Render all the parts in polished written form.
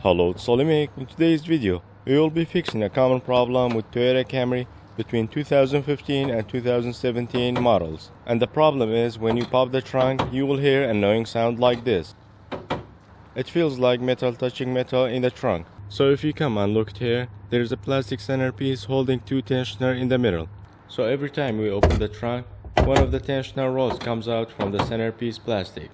Hello, it's Solimik. In today's video, we will be fixing a common problem with Toyota Camry between 2015 and 2017 models. And the problem is when you pop the trunk, you will hear an annoying sound like this. It feels like metal touching metal in the trunk. So if you come and look here, there is a plastic centerpiece holding two tensioner in the middle. So every time we open the trunk, one of the tensioner rods comes out from the centerpiece plastic.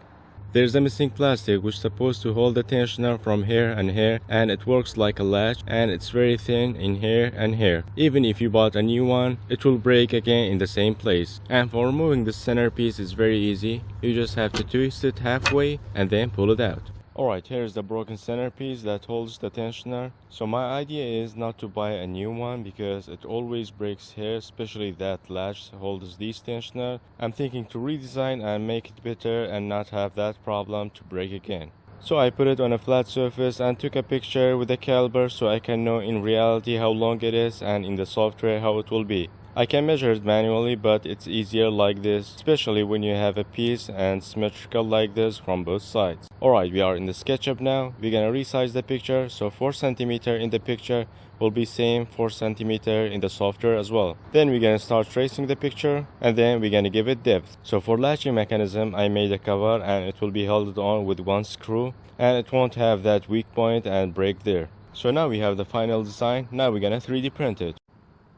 There's a missing plastic which is supposed to hold the tensioner from here and here, and it works like a latch, and it's very thin in here and here. Even if you bought a new one, it will break again in the same place. And for removing this centerpiece is very easy. You just have to twist it halfway and then pull it out. Alright, here's the broken centerpiece that holds the tensioner. So my idea is not to buy a new one because it always breaks here, especially that latch holds these tensioner. I'm thinking to redesign and make it better and not have that problem to break again. So I put it on a flat surface and took a picture with a caliper so I can know in reality how long it is and in the software how it will be. I can measure it manually, but it's easier like this, especially when you have a piece and symmetrical like this from both sides. Alright, we are in the SketchUp now. We're gonna resize the picture, so 4 cm in the picture will be same 4 cm in the software as well. Then we're gonna start tracing the picture, and then we're gonna give it depth. So for latching mechanism, I made a cover and it will be held on with one screw, and it won't have that weak point and break there. So now we have the final design. Now we're gonna 3D print it.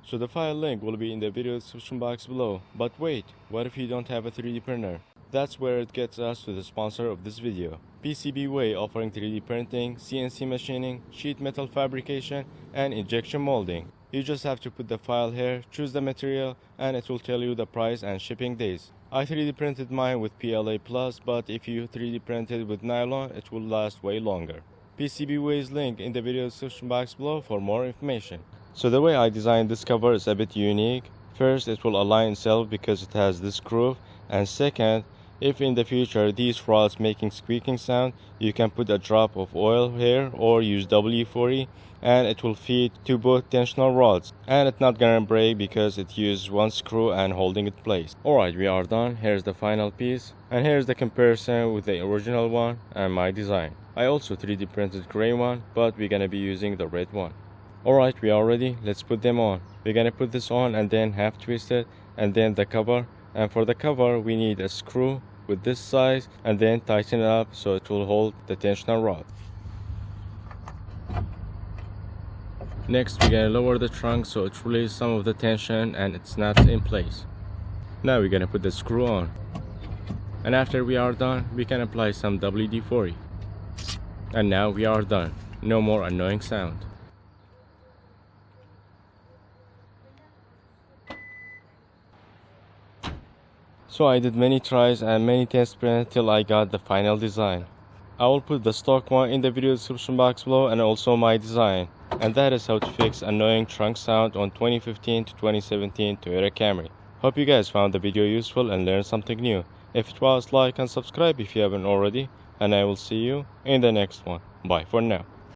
So the file link will be in the video description box below. But wait, what if you don't have a 3D printer? That's where it gets us to the sponsor of this video. PCBWay, offering 3D printing, CNC machining, sheet metal fabrication, and injection molding. You just have to put the file here, choose the material, and it will tell you the price and shipping days. I 3D printed mine with PLA+, but if you 3D printed with nylon, it will last way longer. PCBWay's link in the video description box below for more information. So the way I designed this cover is a bit unique. First, it will align itself because it has this groove, and second, if in the future these rods making squeaking sound, you can put a drop of oil here or use WD-40 and it will feed to both tensioner rods, and it's not gonna break because it uses one screw and holding it place. Alright, we are done. Here's the final piece, and here's the comparison with the original one and my design. I also 3D printed gray one, but we're gonna be using the red one. Alright, we are ready. Let's put them on. We're gonna put this on and then half twist it, and then the cover. And for the cover, we need a screw with this size and then tighten it up so it will hold the tensioner rod. Next, we're gonna lower the trunk so it releases some of the tension and it's not in place. Now we're gonna put the screw on. And after we are done, we can apply some WD-40. And now we are done. No more annoying sound. So I did many tries and many test prints till I got the final design. I will put the stock one in the video description box below and also my design. And that is how to fix annoying trunk sound on 2015 to 2017 Toyota Camry. Hope you guys found the video useful and learned something new. If it was, like and subscribe if you haven't already. And I will see you in the next one. Bye for now.